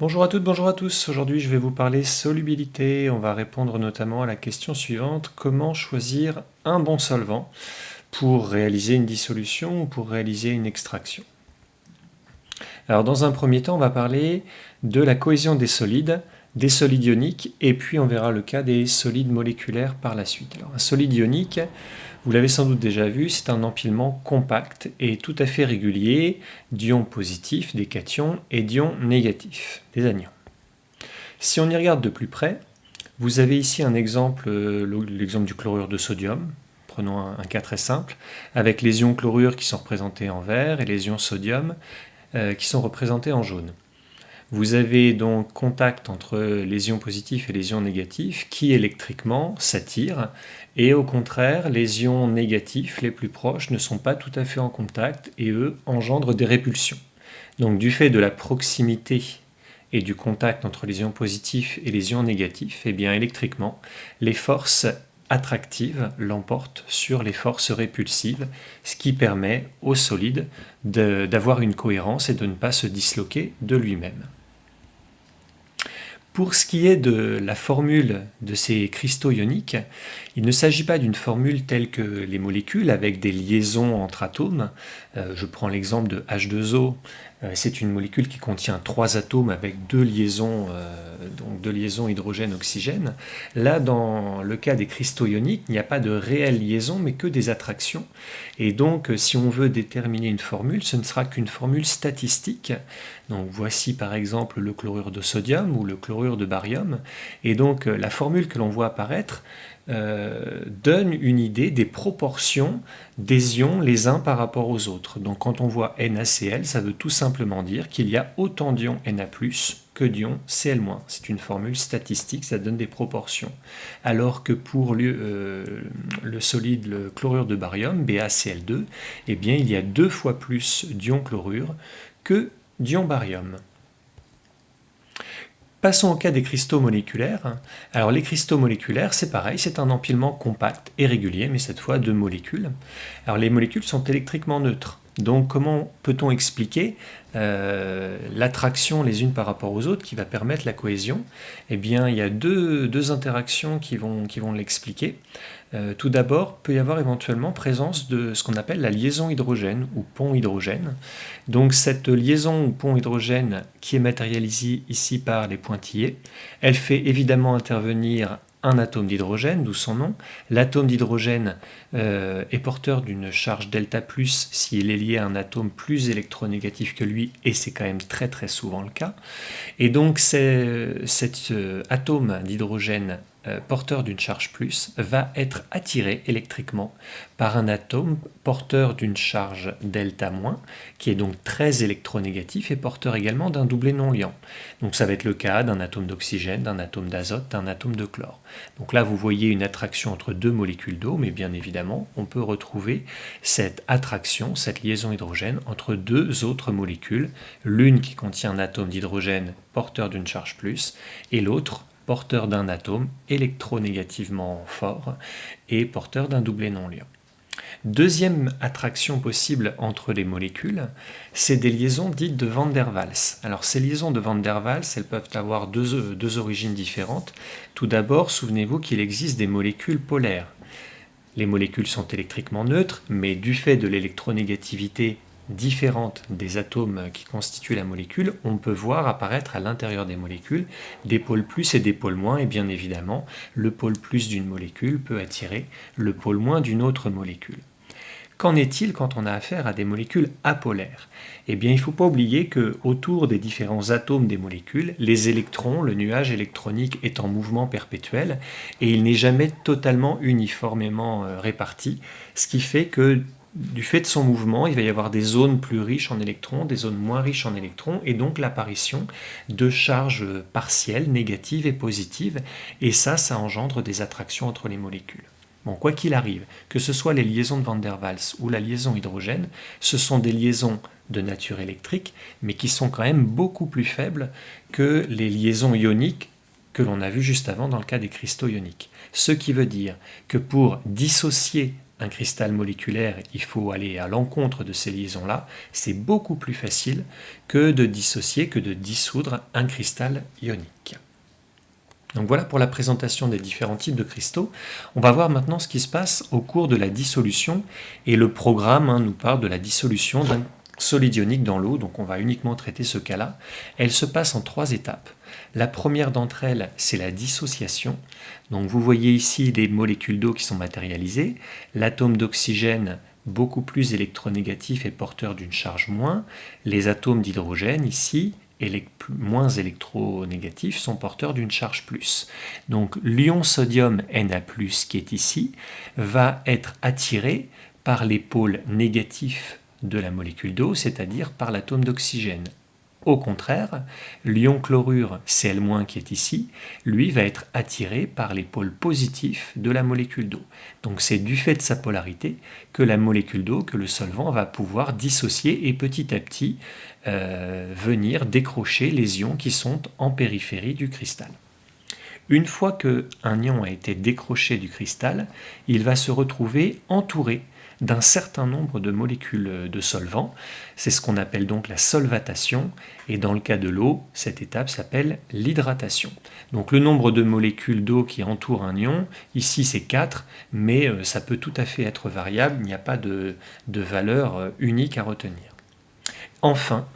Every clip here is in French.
Bonjour à toutes, bonjour à tous. Aujourd'hui, je vais vous parler solubilité. On va répondre notamment à la question suivante: comment choisir un bon solvant pour réaliser une dissolution ou pour réaliser une extraction? Alors, dans un premier temps, on va parler de la cohésion des solides ioniques, et puis on verra le cas des solides moléculaires par la suite. Alors, un solide ionique, vous l'avez sans doute déjà vu, c'est un empilement compact et tout à fait régulier d'ions positifs, des cations, et d'ions négatifs, des anions. Si on y regarde de plus près, vous avez ici un exemple, l'exemple du chlorure de sodium. Prenons un cas très simple, avec les ions chlorure qui sont représentés en vert et les ions sodium qui sont représentés en jaune. Vous avez donc contact entre les ions positifs et les ions négatifs qui électriquement s'attirent, et au contraire, les ions négatifs les plus proches ne sont pas tout à fait en contact et eux engendrent des répulsions. Donc du fait de la proximité et du contact entre les ions positifs et les ions négatifs, eh bien électriquement, les forces attractives l'emportent sur les forces répulsives, ce qui permet au solide d'avoir une cohérence et de ne pas se disloquer de lui-même. Pour ce qui est de la formule de ces cristaux ioniques, il ne s'agit pas d'une formule telle que les molécules avec des liaisons entre atomes. Je prends l'exemple de H2O. C'est une molécule qui contient 3 atomes avec donc deux liaisons hydrogène-oxygène. Là, dans le cas des cristaux ioniques, il n'y a pas de réelle liaison, mais que des attractions. Et donc, si on veut déterminer une formule, ce ne sera qu'une formule statistique. Donc voici par exemple le chlorure de sodium ou le chlorure de barium. Et donc la formule que l'on voit apparaître donne une idée des proportions des ions les uns par rapport aux autres. Donc quand on voit NaCl, ça veut tout simplement dire qu'il y a autant d'ions Na+, que d'ions Cl-. C'est une formule statistique, ça donne des proportions. Alors que pour le solide, le chlorure de barium, BaCl2, eh bien, il y a 2 fois plus d'ions chlorure que d'ions barium. Passons au cas des cristaux moléculaires. Alors les cristaux moléculaires, c'est pareil, c'est un empilement compact et régulier, mais cette fois de molécules. Alors les molécules sont électriquement neutres. Donc comment peut-on expliquer l'attraction les unes par rapport aux autres qui va permettre la cohésion? Eh bien, il y a deux interactions qui vont l'expliquer. Tout d'abord, peut y avoir éventuellement présence de ce qu'on appelle la liaison hydrogène ou pont hydrogène. Donc cette liaison ou pont hydrogène qui est matérialisée ici par les pointillés, elle fait évidemment intervenir un atome d'hydrogène, d'où son nom. L'atome d'hydrogène est porteur d'une charge delta+, s'il est lié à un atome plus électronégatif que lui, et c'est quand même très très souvent le cas. Et donc cet atome d'hydrogène porteur d'une charge plus va être attiré électriquement par un atome porteur d'une charge delta-, qui est donc très électronégatif et porteur également d'un doublet non liant. Donc ça va être le cas d'un atome d'oxygène, d'un atome d'azote, d'un atome de chlore. Donc là vous voyez une attraction entre 2 molécules d'eau, mais bien évidemment on peut retrouver cette attraction, cette liaison hydrogène entre 2 autres molécules, l'une qui contient un atome d'hydrogène porteur d'une charge plus et l'autre porteur d'un atome électronégativement fort et porteur d'un doublet non liant. Deuxième attraction possible entre les molécules, c'est des liaisons dites de Van der Waals. Alors ces liaisons de Van der Waals, elles peuvent avoir deux origines différentes. Tout d'abord, souvenez-vous qu'il existe des molécules polaires. Les molécules sont électriquement neutres, mais du fait de l'électronégativité différente des atomes qui constituent la molécule, on peut voir apparaître à l'intérieur des molécules des pôles plus et des pôles moins, et bien évidemment, le pôle plus d'une molécule peut attirer le pôle moins d'une autre molécule. Qu'en est-il quand on a affaire à des molécules apolaires? Eh bien, il ne faut pas oublier qu'autour des différents atomes des molécules, les électrons, le nuage électronique est en mouvement perpétuel et il n'est jamais totalement uniformément réparti, ce qui fait que du fait de son mouvement, il va y avoir des zones plus riches en électrons, des zones moins riches en électrons, et donc l'apparition de charges partielles, négatives et positives, et ça engendre des attractions entre les molécules. Bon, quoi qu'il arrive, que ce soit les liaisons de Van der Waals ou la liaison hydrogène, ce sont des liaisons de nature électrique, mais qui sont quand même beaucoup plus faibles que les liaisons ioniques que l'on a vues juste avant dans le cas des cristaux ioniques. Ce qui veut dire que pour dissocier un cristal moléculaire, il faut aller à l'encontre de ces liaisons-là. C'est beaucoup plus facile que de dissocier, que de dissoudre un cristal ionique. Donc voilà pour la présentation des différents types de cristaux. On va voir maintenant ce qui se passe au cours de la dissolution. Et le programme nous parle de la dissolution d'un solide ionique dans l'eau. Donc on va uniquement traiter ce cas-là. Elle se passe en 3 étapes. La première d'entre elles, c'est la dissociation. Donc vous voyez ici des molécules d'eau qui sont matérialisées. L'atome d'oxygène beaucoup plus électronégatif et porteur d'une charge moins. Les atomes d'hydrogène ici, moins électronégatifs, sont porteurs d'une charge plus. Donc l'ion sodium Na+, qui est ici, va être attiré par les pôles négatifs de la molécule d'eau, c'est-à-dire par l'atome d'oxygène. Au contraire, l'ion chlorure Cl- qui est ici, lui va être attiré par les pôles positifs de la molécule d'eau. Donc c'est du fait de sa polarité que la molécule d'eau, que le solvant va pouvoir dissocier et petit à petit venir décrocher les ions qui sont en périphérie du cristal. Une fois qu'un ion a été décroché du cristal, il va se retrouver entouré d'un certain nombre de molécules de solvant. C'est ce qu'on appelle donc la solvatation, et dans le cas de l'eau, cette étape s'appelle l'hydratation. Donc le nombre de molécules d'eau qui entourent un ion, ici c'est 4, mais ça peut tout à fait être variable, il n'y a pas de valeur unique à retenir. Enfin,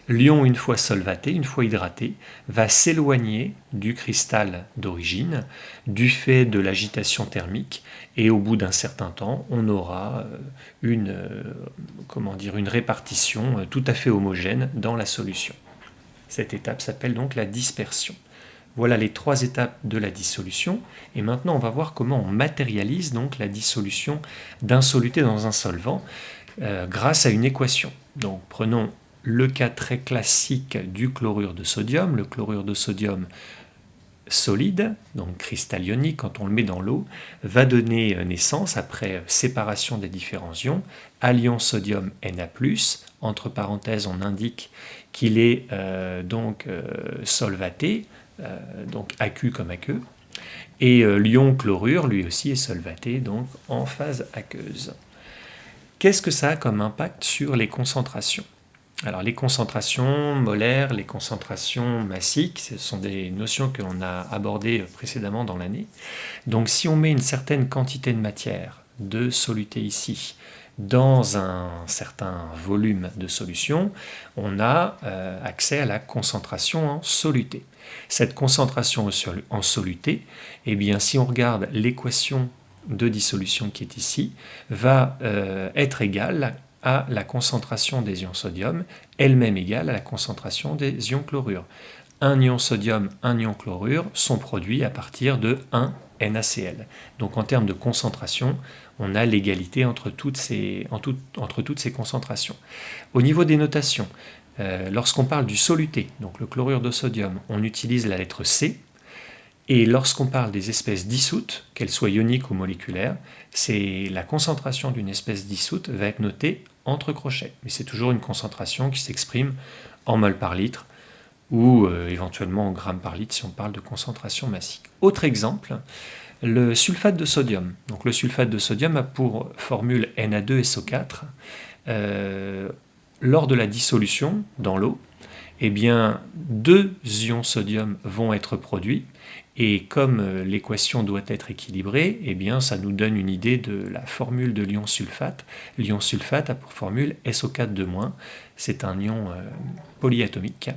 l'ion, une fois solvaté, une fois hydraté, va s'éloigner du cristal d'origine du fait de l'agitation thermique, et au bout d'un certain temps, on aura une répartition tout à fait homogène dans la solution. Cette étape s'appelle donc la dispersion. Voilà les 3 étapes de la dissolution, et maintenant on va voir comment on matérialise donc la dissolution d'un soluté dans un solvant grâce à une équation. Donc prenons le cas très classique du chlorure de sodium. Le chlorure de sodium solide, donc cristal ionique, quand on le met dans l'eau, va donner naissance, après séparation des différents ions, à l'ion sodium Na+. Entre parenthèses, on indique qu'il est solvaté, donc aqueux comme aqueux. Et l'ion chlorure, lui aussi, est solvaté, donc en phase aqueuse. Qu'est-ce que ça a comme impact sur les concentrations ? Alors les concentrations molaires, les concentrations massiques, ce sont des notions que l'on a abordées précédemment dans l'année. Donc si on met une certaine quantité de matière, de soluté ici, dans un certain volume de solution, on a accès à la concentration en soluté. Cette concentration en soluté, eh bien, si on regarde l'équation de dissolution qui est ici, va être égale à la concentration des ions sodium, elle-même égale à la concentration des ions chlorure. Un ion sodium, un ion chlorure sont produits à partir de 1 NaCl. Donc en termes de concentration, on a l'égalité entre toutes ces concentrations. Au niveau des notations, lorsqu'on parle du soluté, donc le chlorure de sodium, on utilise la lettre C. Et lorsqu'on parle des espèces dissoutes, qu'elles soient ioniques ou moléculaires, c'est la concentration d'une espèce dissoute va être notée entre crochets. Mais c'est toujours une concentration qui s'exprime en mol par litre ou éventuellement en grammes par litre si on parle de concentration massique. Autre exemple, le sulfate de sodium. Donc le sulfate de sodium a pour formule Na2SO4. Lors de la dissolution dans l'eau, eh bien, 2 ions sodium vont être produits. Et comme l'équation doit être équilibrée, eh bien, ça nous donne une idée de la formule de l'ion sulfate. L'ion sulfate a pour formule SO4-. C'est un ion polyatomique.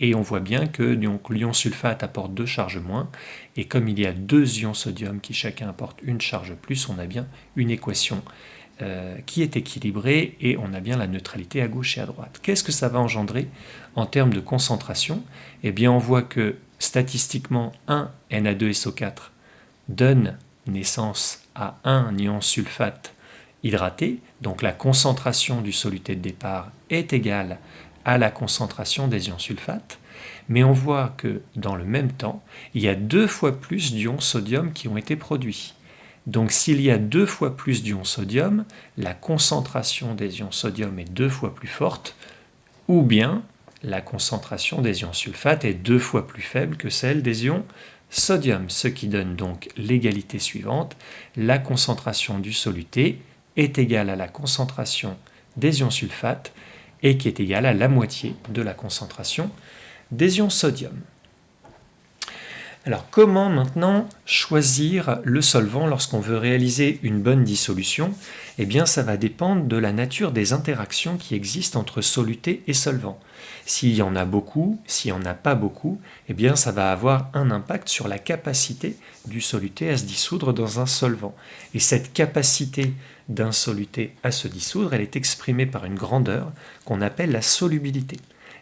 Et on voit bien que l'ion sulfate apporte 2 charges moins. Et comme il y a 2 ions sodium qui chacun apportent une charge plus, on a bien une équation qui est équilibrée et on a bien la neutralité à gauche et à droite. Qu'est-ce que ça va engendrer en termes de concentration ? Eh bien, on voit que statistiquement, 1 Na2SO4 donne naissance à un ion sulfate hydraté, donc la concentration du soluté de départ est égale à la concentration des ions sulfates, mais on voit que dans le même temps, il y a 2 fois plus d'ions sodium qui ont été produits. Donc s'il y a 2 fois plus d'ions sodium, la concentration des ions sodium est 2 fois plus forte, ou bien la concentration des ions sulfate est 2 fois plus faible que celle des ions sodium, ce qui donne donc l'égalité suivante. La concentration du soluté est égale à la concentration des ions sulfate et qui est égale à la moitié de la concentration des ions sodium. Alors comment maintenant choisir le solvant lorsqu'on veut réaliser une bonne dissolution? Eh bien ça va dépendre de la nature des interactions qui existent entre soluté et solvant. S'il y en a beaucoup, s'il n'y en a pas beaucoup, eh bien ça va avoir un impact sur la capacité du soluté à se dissoudre dans un solvant. Et cette capacité d'un soluté à se dissoudre, elle est exprimée par une grandeur qu'on appelle la solubilité.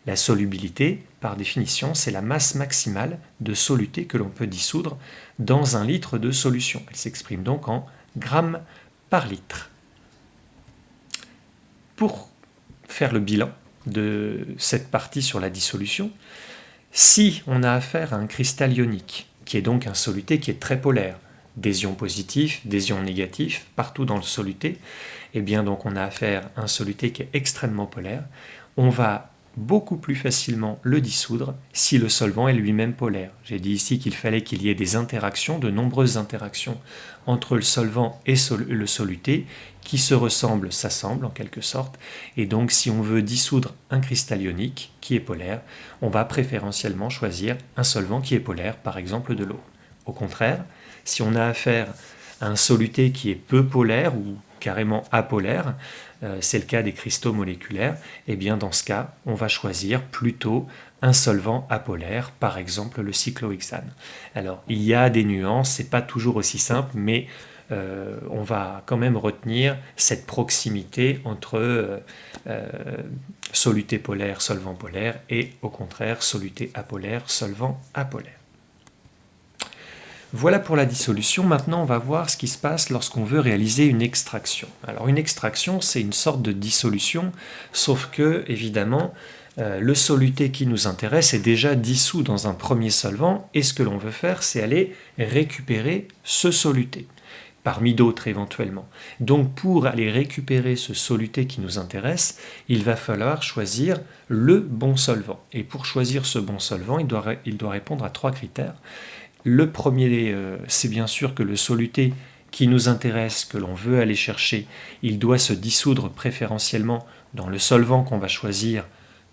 La solubilité, par définition, c'est la masse maximale de soluté que l'on peut dissoudre dans 1 litre de solution. Elle s'exprime donc en grammes par litre. Pour faire le bilan de cette partie sur la dissolution, si on a affaire à un cristal ionique, qui est donc un soluté qui est très polaire, des ions positifs, des ions négatifs, partout dans le soluté, eh bien donc on a affaire à un soluté qui est extrêmement polaire, on va beaucoup plus facilement le dissoudre si le solvant est lui-même polaire. J'ai dit ici qu'il fallait qu'il y ait des interactions, de nombreuses interactions entre le solvant et le soluté qui se ressemblent, s'assemblent en quelque sorte, et donc si on veut dissoudre un cristal ionique qui est polaire, on va préférentiellement choisir un solvant qui est polaire, par exemple de l'eau. Au contraire, si on a affaire à un soluté qui est peu polaire ou carrément apolaire, c'est le cas des cristaux moléculaires, et bien dans ce cas, on va choisir plutôt un solvant apolaire, par exemple le cyclohexane. Alors, il y a des nuances, c'est pas toujours aussi simple, mais on va quand même retenir cette proximité entre soluté polaire, solvant polaire, et au contraire, soluté apolaire, solvant apolaire. Voilà pour la dissolution. Maintenant, on va voir ce qui se passe lorsqu'on veut réaliser une extraction. Alors, une extraction, c'est une sorte de dissolution, sauf que, évidemment, le soluté qui nous intéresse est déjà dissous dans un premier solvant, et ce que l'on veut faire, c'est aller récupérer ce soluté, parmi d'autres éventuellement. Donc, pour aller récupérer ce soluté qui nous intéresse, il va falloir choisir le bon solvant. Et pour choisir ce bon solvant, il doit répondre à 3 critères. Le premier, c'est bien sûr que le soluté qui nous intéresse, que l'on veut aller chercher, il doit se dissoudre préférentiellement dans le solvant qu'on va choisir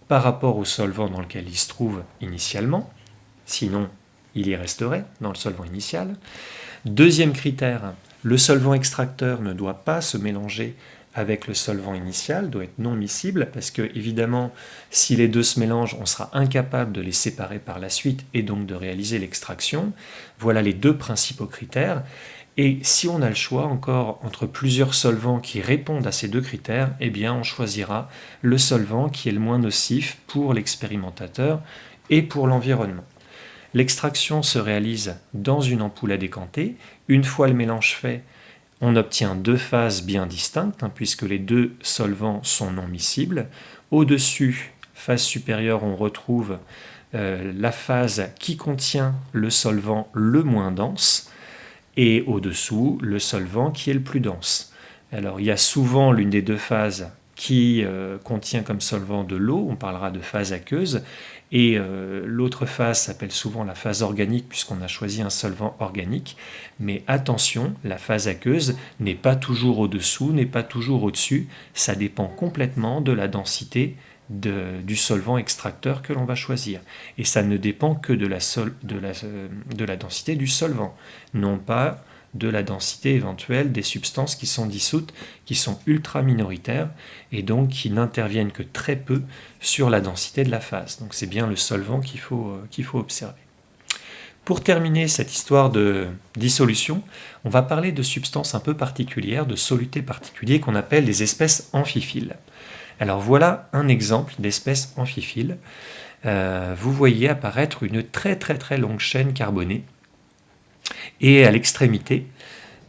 par rapport au solvant dans lequel il se trouve initialement. Sinon, il y resterait dans le solvant initial. Deuxième critère, le solvant extracteur ne doit pas se mélanger avec le solvant initial, doit être non miscible, parce que évidemment, si les deux se mélangent, on sera incapable de les séparer par la suite et donc de réaliser l'extraction. Voilà les 2 principaux critères. Et si on a le choix encore entre plusieurs solvants qui répondent à ces 2 critères, eh bien on choisira le solvant qui est le moins nocif pour l'expérimentateur et pour l'environnement. L'extraction se réalise dans une ampoule à décanter. Une fois le mélange fait, on obtient 2 phases bien distinctes, puisque les 2 solvants sont non miscibles. Au-dessus, phase supérieure, on retrouve la phase qui contient le solvant le moins dense, et au-dessous, le solvant qui est le plus dense. Alors, il y a souvent l'une des 2 phases qui contient comme solvant de l'eau, on parlera de phase aqueuse, et l'autre phase s'appelle souvent la phase organique puisqu'on a choisi un solvant organique, mais attention, la phase aqueuse n'est pas toujours au-dessous, n'est pas toujours au-dessus, ça dépend complètement de la densité du solvant extracteur que l'on va choisir. Et ça ne dépend que de la densité du solvant, non pas de la densité éventuelle des substances qui sont dissoutes, qui sont ultra minoritaires et donc qui n'interviennent que très peu sur la densité de la phase. Donc c'est bien le solvant qu'il faut observer. Pour terminer cette histoire de dissolution, on va parler de substances un peu particulières, de solutés particuliers qu'on appelle des espèces amphiphiles. Alors voilà un exemple d'espèce amphiphile. Vous voyez apparaître une très très très longue chaîne carbonée et à l'extrémité,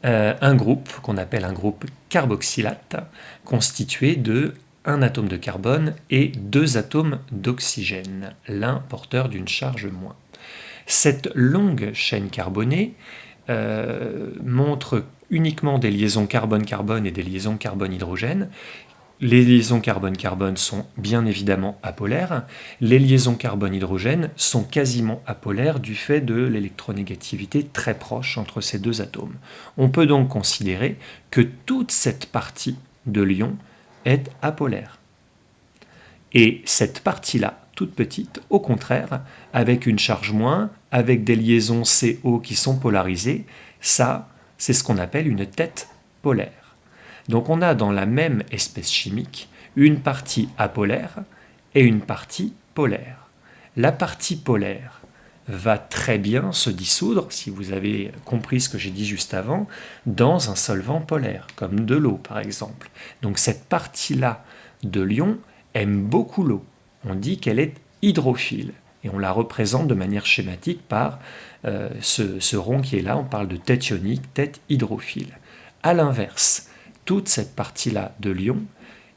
un groupe qu'on appelle un groupe carboxylate constitué de 1 atome de carbone et 2 atomes d'oxygène, l'un porteur d'une charge moins. Cette longue chaîne carbonée montre uniquement des liaisons carbone-carbone et des liaisons carbone-hydrogène. les liaisons carbone-carbone sont bien évidemment apolaires. Les liaisons carbone-hydrogène sont quasiment apolaires du fait de l'électronégativité très proche entre ces deux atomes. On peut donc considérer que toute cette partie de l'ion est apolaire. Et cette partie-là, toute petite, au contraire, avec une charge moins, avec des liaisons CO qui sont polarisées, ça, c'est ce qu'on appelle une tête polaire. Donc on a dans la même espèce chimique une partie apolaire et une partie polaire. La partie polaire va très bien se dissoudre, si vous avez compris ce que j'ai dit juste avant, dans un solvant polaire, comme de l'eau par exemple. Donc cette partie-là de l'ion aime beaucoup l'eau. On dit qu'elle est hydrophile et on la représente de manière schématique par ce rond qui est là, on parle de tête ionique, tête hydrophile. A l'inverse, toute cette partie-là de l'ion,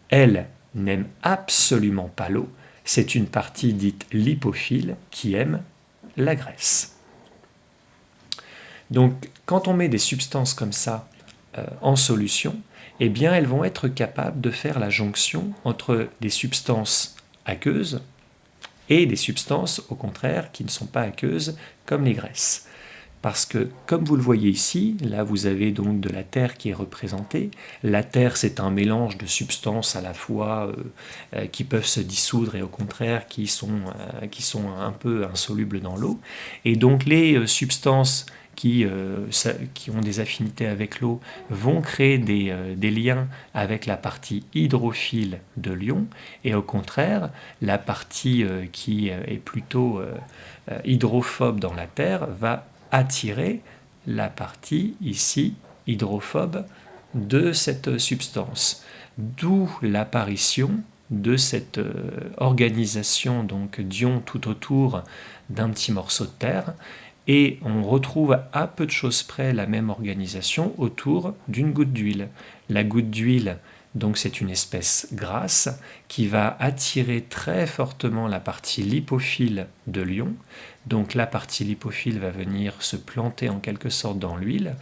elle n'aime absolument pas l'eau. C'est une partie dite lipophile qui aime la graisse. Donc, quand on met des substances comme ça en solution, eh bien, elles vont être capables de faire la jonction entre des substances aqueuses et des substances, au contraire, qui ne sont pas aqueuses, comme les graisses. Parce que, comme vous le voyez ici, là vous avez donc de la terre qui est représentée. La terre, c'est un mélange de substances à la fois qui peuvent se dissoudre et au contraire qui sont un peu insolubles dans l'eau. Et donc les substances qui ont des affinités avec l'eau vont créer des liens avec la partie hydrophile de l'ion. Et au contraire, la partie qui est plutôt hydrophobe dans la terre va attirer la partie ici hydrophobe de cette substance. D'où l'apparition de cette organisation donc d'ions tout autour d'un petit morceau de terre, et on retrouve à peu de choses près la même organisation autour d'une goutte d'huile. La goutte d'huile, donc c'est une espèce grasse qui va attirer très fortement la partie lipophile de l'ion. Donc la partie lipophile va venir se planter en quelque sorte dans l'huile,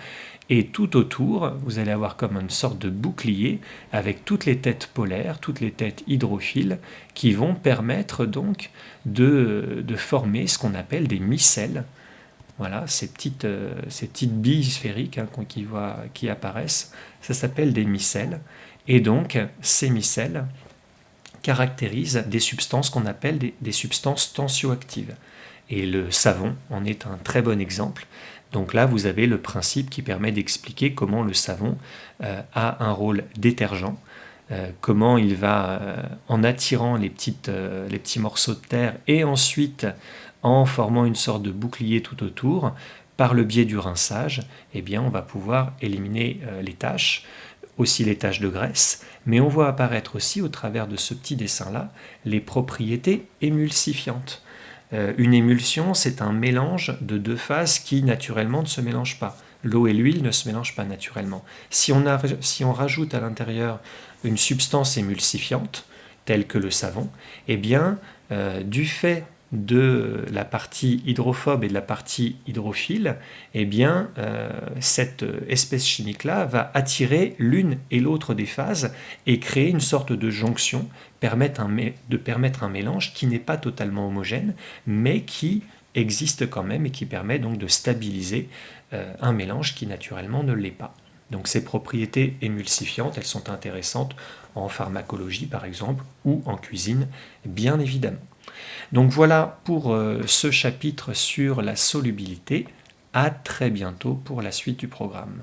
et tout autour, vous allez avoir comme une sorte de bouclier avec toutes les têtes polaires, toutes les têtes hydrophiles qui vont permettre donc de former ce qu'on appelle des micelles. Voilà, ces petites billes sphériques qui apparaissent, ça s'appelle des micelles. Et donc, ces micelles caractérisent des substances qu'on appelle des substances tensioactives. Et le savon en est un très bon exemple. Donc là, vous avez le principe qui permet d'expliquer comment le savon a un rôle détergent, comment il va, en attirant les petits morceaux de terre et ensuite en formant une sorte de bouclier tout autour, par le biais du rinçage, eh bien, on va pouvoir éliminer les taches, aussi les taches de graisse, mais on voit apparaître aussi au travers de ce petit dessin-là les propriétés émulsifiantes. Une émulsion, c'est un mélange de deux phases qui naturellement ne se mélangent pas. L'eau et l'huile ne se mélangent pas naturellement. Si on rajoute à l'intérieur une substance émulsifiante, telle que le savon, eh bien, du fait de la partie hydrophobe et de la partie hydrophile, eh bien, cette espèce chimique-là va attirer l'une et l'autre des phases et créer une sorte de jonction, de permettre un mélange qui n'est pas totalement homogène, mais qui existe quand même et qui permet donc de stabiliser un mélange qui naturellement ne l'est pas. Donc ces propriétés émulsifiantes, elles sont intéressantes en pharmacologie par exemple, ou en cuisine, bien évidemment. Donc voilà pour ce chapitre sur la solubilité. À très bientôt pour la suite du programme.